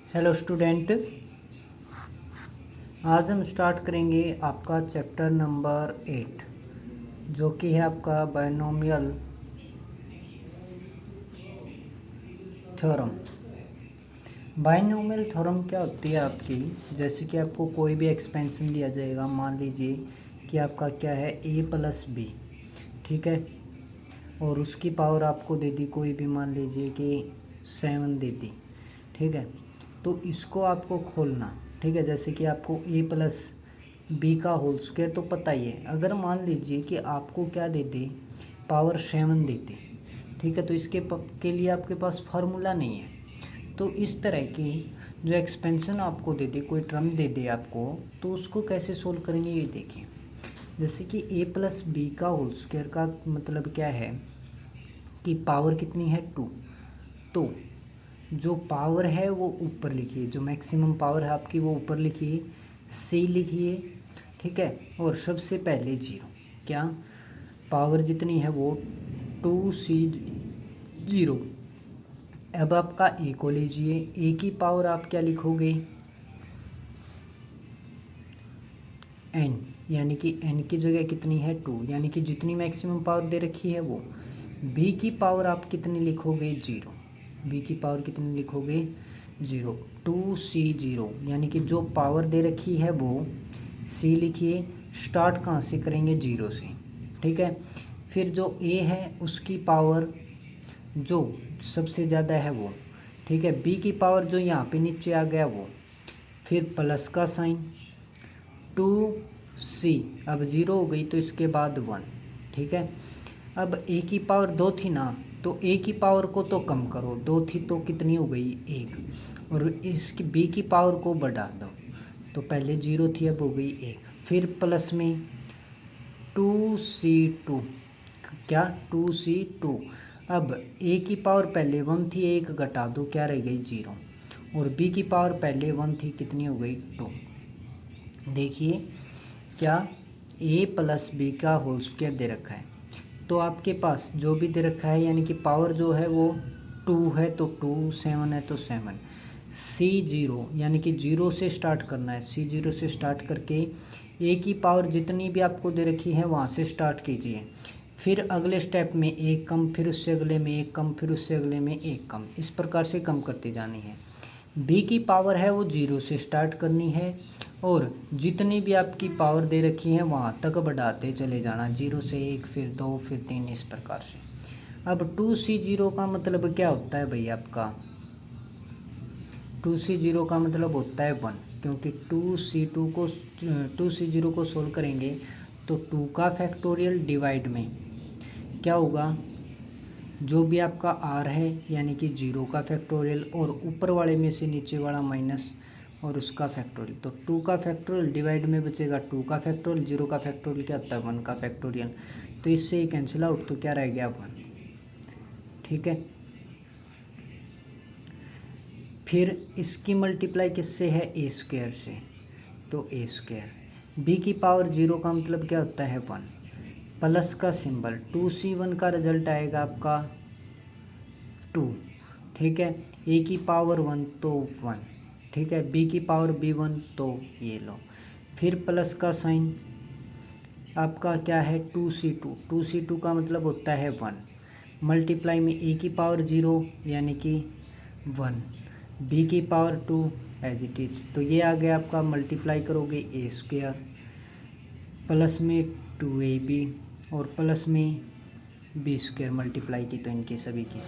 Hello student, आज हम start करेंगे आपका चैप्टर नंबर 8 जो कि है आपका बायनोमियल थ्योरम। बायनोमियल थ्योरम क्या होती है आपकी, जैसे कि आपको कोई भी एक्सपेंशन दिया जाएगा, मान लीजिए कि आपका क्या है a+b, ठीक है, और उसकी पावर आपको दे दी कोई भी, मान लीजिए कि 7 दे दी, ठीक है। तो इसको आपको खोलना, ठीक है, जैसे कि आपको a+b का होल स्क्वायर तो पता ही है। अगर मान लीजिए कि आपको क्या दे दे, पावर 7 देते, ठीक है, तो इसके के लिए आपके पास फार्मूला नहीं है। तो इस तरह की जो एक्सपेंशन आपको दे दे, कोई टर्म दे दे आपको, तो उसको कैसे सोल्व करेंगे ये देखिए। जैसे कि a+b का होल स्क्वायर का मतलब क्या है कि पावर कितनी है 2, तो जो पावर है वो ऊपर लिखिए, जो मैक्सिमम पावर है आपकी वो ऊपर लिखिए, c लिखिए, ठीक है। और सबसे पहले 0, क्या पावर जितनी है वो 2c0। अब आपका a को लीजिए, a की पावर आप क्या लिखोगे n, यानी कि n की जगह कितनी है 2, यानी कि जितनी मैक्सिमम पावर दे रखी है वो। b की पावर आप कितनी लिखोगे 0, b की पावर कितनी लिखोगे 0, 2c0, यानी कि जो पावर दे रखी है वो c लिखिए। स्टार्ट कहाँ से करेंगे 0 से, ठीक है। फिर जो a है उसकी पावर जो सबसे ज़्यादा है वो, ठीक है। b की पावर जो यहाँ पे नीचे आ गया वो, फिर प्लस का साइन 2c, अब 0 हो गई तो इसके बाद 1, ठीक है। अब a की पावर 2 थी ना, तो a की पावर को तो कम करो, 2 थी तो कितनी हो गई 1, और इसकी b की पावर को बढ़ा दो, तो पहले 0 थी अब हो गई 1, फिर प्लस में 2c2, क्या 2c2। अब a की पावर पहले 1 थी, 1 घटा दो, क्या रह गई 0, और b की पावर पहले 1 थी, कितनी हो गई 2। देखिए क्या a+b का होल स्क्वायर दे रखा है, तो आपके पास जो भी दे रखा है, यानी कि पावर जो है वो 2 है तो 2, 7 है तो 7, c0 यानी कि 0 से स्टार्ट करना है, c0 से स्टार्ट करके a की पावर जितनी भी आपको दे रखी है वहाँ से स्टार्ट कीजिए। फिर अगले स्टेप में एक कम, फिर उससे अगले में एक कम, फिर उससे अगले में एक कम, इस प्रकार से कम करती जानी है। b की पावर है वो 0 से स्टार्ट करनी है, और जितनी भी आपकी पावर दे रखी है वहाँ तक बढ़ाते चले जाना, 0 से 1, फिर 2, फिर 3, इस प्रकार से। अब 2c0 का मतलब क्या होता है भाई, आपका 2c0 का मतलब होता है 1, क्योंकि 2c0 को सोल्व करेंगे तो 2 का फैक्टोरियल डिवाइड में क्या होगा, जो भी आपका r है यानी कि 0 का फैक्टोरियल, और ऊपर वाले में से नीचे वाला माइनस और उसका फैक्टोरियल, तो 2 का फैक्टोरियल डिवाइड में बचेगा 2 का फैक्टोरियल, 0 का फैक्टोरियल क्या होता है 1 का फैक्टोरियल, तो इससे ये कैंसिल आउट, तो क्या रह गया 1, ठीक है। फिर इसकी मल्टीप्लाई किससे है a स्क्वायर से, तो a स्क्वायर। b की पावर 0 का मतलब क्या होता है 1, प्लस का सिंबल, 2c1 का रिजल्ट आएगा आपका 2, ठीक है। a की पावर 1 तो 1, ठीक है। b की पावर भी 1 तो ये लो, फिर प्लस का साइन आपका क्या है 2c2, 2c2 का मतलब होता है 1, मल्टीप्लाई में a की पावर 0 यानी कि 1, b की पावर 2 एज इट इज, तो ये आ गया आपका, मल्टीप्लाई करोगे a स्क्वायर प्लस में 2ab और प्लस में b स्क्वायर, मल्टीप्लाई की तो इनकी सभी की,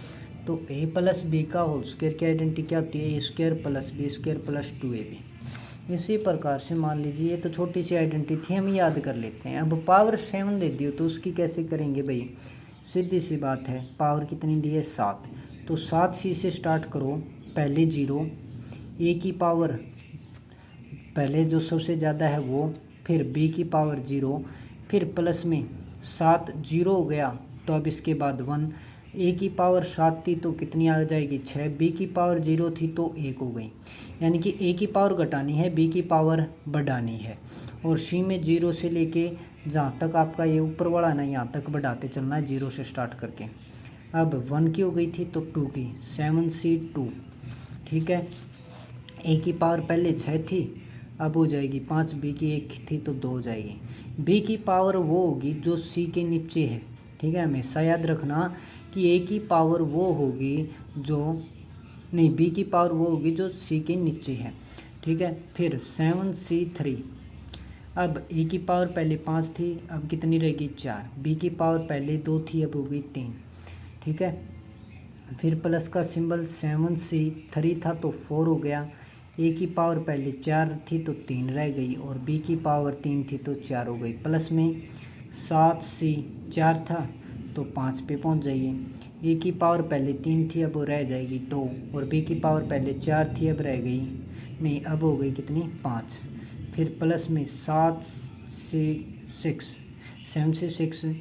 तो a+b का होल स्क्वायर की आइडेंटिटी क्या होती है, a square plus b square plus 2ab। इसी प्रकार से मान लीजिए, ये तो छोटी सी आइडेंटिटी थी, हम याद कर लेते हैं। अब पावर 7 दे दी तो उसकी कैसे करेंगे भाई, सीधी सी बात है, पावर कितनी दी है 7, तो 7c से स्टार्ट करो, पहले 0, a की पावर पहले जो सबसे ज़्यादा है वो, फिर b की पावर 0, फिर प्लस में 7, 0 हो गया तो अब इसके बाद 1, a की पावर 7 थी तो कितनी आ जाएगी 6, b की पावर 0 थी तो 1 हो गई, यानी कि a की पावर घटानी है, b की पावर बढ़ानी है, और c में 0 से लेके जहाँ तक आपका ये ऊपर वाला ना यहाँ तक बढ़ाते चलना है 0 से स्टार्ट करके। अब 1 की हो गई थी तो 2 की, 7c2, ठीक है। ए की पावर पहले 6 थी, अब हो जाएगी 5, बी की 1 थी तो 2 हो जाएगी। बी की पावर वो होगी जो सी के नीचे है, ठीक है। हमेशा याद रखना कि ए की पावर वो होगी जो नहीं, बी की पावर वो होगी जो सी के नीचे है, ठीक है। फिर 7C3, अब ए की पावर पहले 5 थी, अब कितनी रहेगी 4, बी की पावर पहले 2 थी, अब हो गई 3, ठीक है। फिर प्लस का सिंबल, 7C3 था तो 4 हो गया, ए की पावर पहले 4 थी तो 3 रह गई, और बी की पावर 3 थी तो 4 हो गई। प्लस में 7C4 था तो 5 पे पहुंच जाइए। ए की पावर पहले 3 थी, अब वो रह जाएगी 2, और बी की पावर पहले 4 थी, अब रह गई नहीं, अब हो गई कितनी 5। फिर प्लस में 7 से 6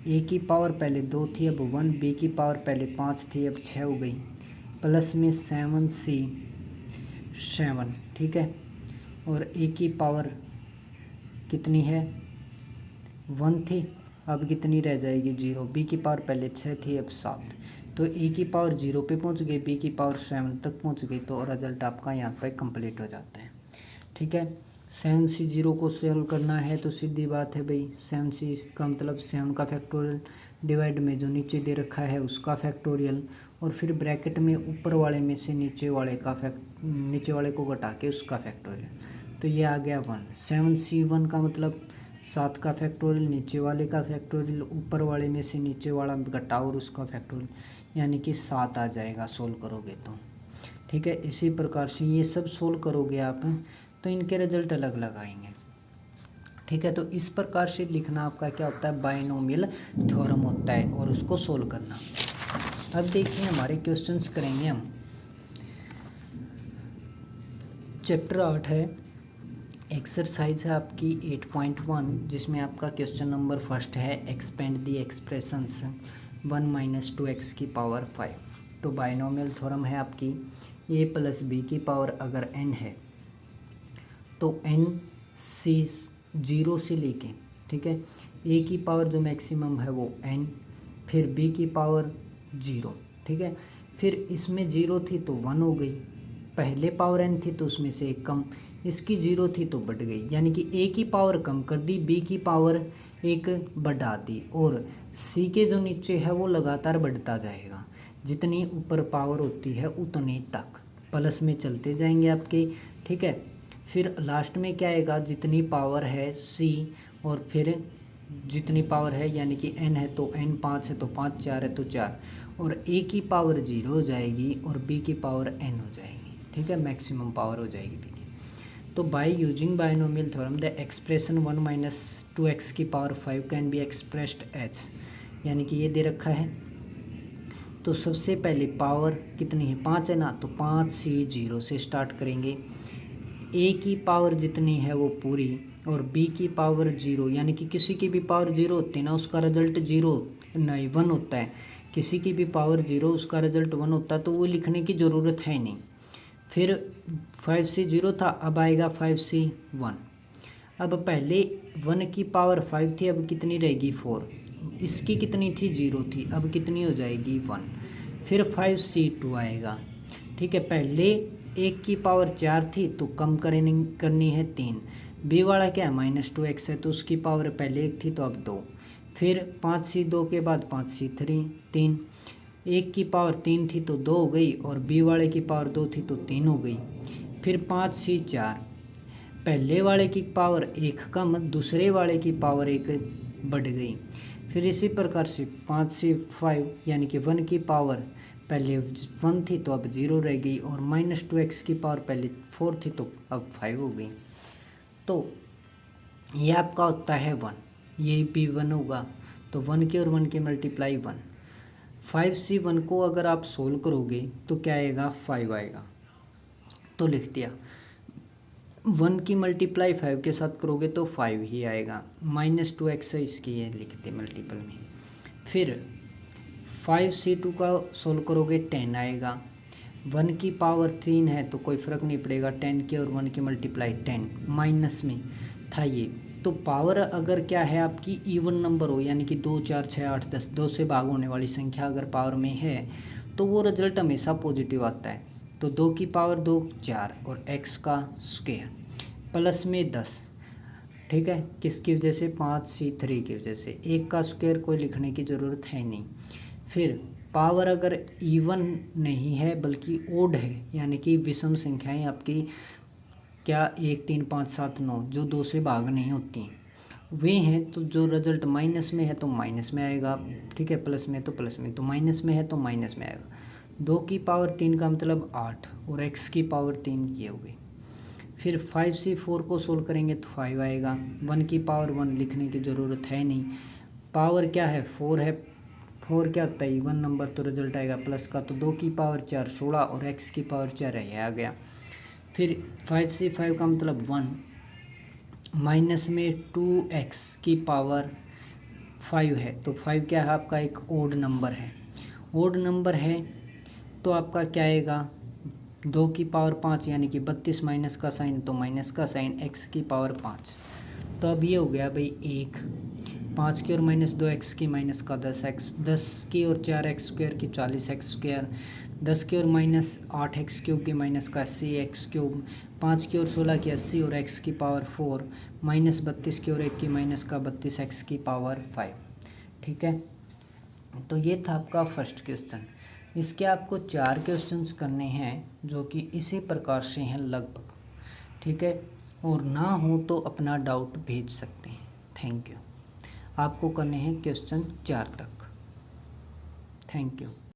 ए की पावर पहले 2 थी, अब 1, बी की पावर पहले 5 थी, अब 6 हो गई। प्लस में 7C7, ठीक है। और ए की पावर कितनी है 1 थी, अब कितनी रह जाएगी 0, बी की पावर पहले 6 थी, अब 7, तो ए की पावर 0 पे पहुंच गई, बी की पावर 7 तक पहुंच गई, तो रिजल्ट आपका यहाँ पे कंप्लीट हो जाता है, ठीक है। 7C0 को सॉल्व करना है तो सीधी बात है भाई, 7C का मतलब 7 का फैक्टोरियल डिवाइड में जो नीचे दे रखा है उसका फैक्टोरियल, और फिर ब्रैकेट में ऊपर वाले में से नीचे वाले को घटा के उसका फैक्टोरियल, तो ये आ गया 1। 7C1 का मतलब 7 का फैक्टोरियल, नीचे वाले का फैक्टोरियल, ऊपर वाले में से नीचे वाला घटा और उसका फैक्टोरियल, यानी कि 7 आ जाएगा सोल्व करोगे तो, ठीक है। इसी प्रकार से ये सब सोल्व करोगे आप तो इनके रिजल्ट अलग अलग आएंगे, ठीक है। तो इस प्रकार से लिखना आपका क्या होता है, बाइनोमियल थ्योरम होता है, और उसको सोल्व करना। अब देखिए हमारे क्वेश्चंस करेंगे हम। चैप्टर 8 है, एक्सरसाइज है आपकी 8.1, जिसमें आपका क्वेश्चन नंबर फर्स्ट है, एक्सपेंड दी एक्सप्रेशंस 1 - 2x की पावर 5। तो बाइनोमियल थ्योरम है आपकी a + b की पावर अगर n है तो n c 0 से लेके, ठीक है, a की पावर जो मैक्सिमम है वो n, फिर b की पावर 0, ठीक है। फिर इसमें 0 थी तो 1 हो गई, पहले पावर n थी तो उसमें से एक कम, इसकी 0 थी तो बढ़ गई, यानी कि a की पावर कम कर दी, b की पावर एक बढ़ा दी, और c के जो नीचे है वो लगातार बढ़ता जाएगा, जितनी ऊपर पावर होती है उतने तक प्लस में चलते जाएंगे आपके, ठीक है। फिर लास्ट में क्या आएगा, जितनी पावर है c, और फिर जितनी पावर है यानी कि n है तो n 5 है तो 5, 4 है तो 4, और a की पावर 0 हो जाएगी और b की पावर n हो जाएगी, ठीक है, मैक्सिमम पावर हो जाएगी b की। तो by using binomial theorem the expression 1 - 2x की power 5 can be expressed as, यानी कि ये दे रखा है। तो सबसे पहले पावर कितनी है 5 है ना, तो 5C0 से स्टार्ट करेंगे, a की पावर जितनी है वो पूरी, और b की पावर 0, यानी कि किसी की भी पावर 0 होती है ना उसका रिजल्ट 0 नहीं 1 होता है, किसी की भी पावर 0 उसका रिजल्ट 1 होता है, तो वो लिखने की ज़रूरत है नहीं। फिर 5C0 था, अब आएगा 5C1, अब पहले 1 की पावर 5 थी, अब कितनी रहेगी 4, इसकी कितनी थी 0 थी, अब कितनी हो जाएगी 1। फिर 5C2 आएगा, ठीक है, पहले 1 की पावर 4 थी तो कम करनी है 3, बी वाला क्या है -2x है तो उसकी पावर पहले 1 थी तो अब 2, फिर 5C2 के बाद 5C3 3, 1 की पावर 3 थी तो 2 हो गई, और बी वाले की पावर 2 थी तो 3 हो गई। फिर 5C4, पहले वाले की पावर 1 कम, दूसरे वाले की पावर 1 बढ़ गई। फिर इसी प्रकार से 5C5, यानी कि 1 की पावर पहले 1 थी तो अब 0 रह गई, और -2x की पावर पहले 4 थी तो अब 5 हो गई। तो ये आपका होता है 1, ये भी 1 होगा, तो 1 के और 1 के मल्टीप्लाई 1। 5C1 को अगर आप सोल्व करोगे तो क्या आएगा 5 आएगा, तो लिख दिया। 1 की मल्टीप्लाई 5 के साथ करोगे तो 5 ही आएगा, -2x है इसकी ये लिख दे मल्टीपल में। फिर 5C2 का सोल्व करोगे 10 आएगा, 1 की पावर 3 है तो कोई फ़र्क नहीं पड़ेगा, 10 की और 1 की मल्टीप्लाई 10, माइनस में था ये। तो पावर अगर क्या है आपकी इवन नंबर हो, यानी कि 2 4 6 8 10 2 से भाग होने वाली संख्या अगर पावर में है तो वो रिजल्ट हमेशा पॉजिटिव आता है। तो 2 की पावर 2 4 और x का स्क्वायर प्लस में 10, ठीक है, किसकी वजह से 5c3 की वजह से, 1 का स्क्वायर कोई लिखने की ज़रूरत है नहीं। फिर पावर अगर इवन नहीं है बल्कि ओड है, यानी कि विषम संख्याएं आपकी क्या 1 3 5 7 9 जो 2 से भाग नहीं होती वे हैं, तो जो रिजल्ट माइनस में है तो माइनस में आएगा, ठीक है, प्लस में तो प्लस में, तो माइनस में है तो माइनस में आएगा। 2 की पावर 3 का मतलब 8 और x की पावर 3 ये हो गई। फिर 5c4 को सोल्व करेंगे तो 5 आएगा। 1 की पावर 1 लिखने की ज़रूरत है नहीं, पावर क्या है 4 है, 4 क्या होता है इवन नंबर, तो रिजल्ट आएगा प्लस का, तो 2 की पावर 4 16 और x की पावर 4 है, ये आ गया। फिर 5c5 का मतलब 1 माइनस में 2x की पावर 5 है, तो 5 क्या है आपका एक ओड नंबर है, ओड नंबर है तो आपका क्या आएगा 2 की पावर 5 यानी कि 32 माइनस का साइन तो माइनस का साइन x की पावर 5। तो अब ये हो गया भाई 1, 5 की और माइनस 2x की माइनस का 10x, 10 की और 4x स्क्वायर की 40x स्क्वायर, 10 की और माइनस 8x क्यूब की माइनस का 80x क्यूब, 5 की और 16 की 80 और x की पावर 4 माइनस 32 की और 1 की माइनस का 32x की पावर 5, ठीक है। तो ये था आपका फर्स्ट क्वेश्चन। इसके आपको 4 क्वेश्चंस करने हैं जो कि इसी प्रकार से हैं लगभग, ठीक है, और ना हो तो अपना डाउट भेज सकते हैं। Thank you. आपको करने हैं क्वेश्चन 4 तक। Thank you.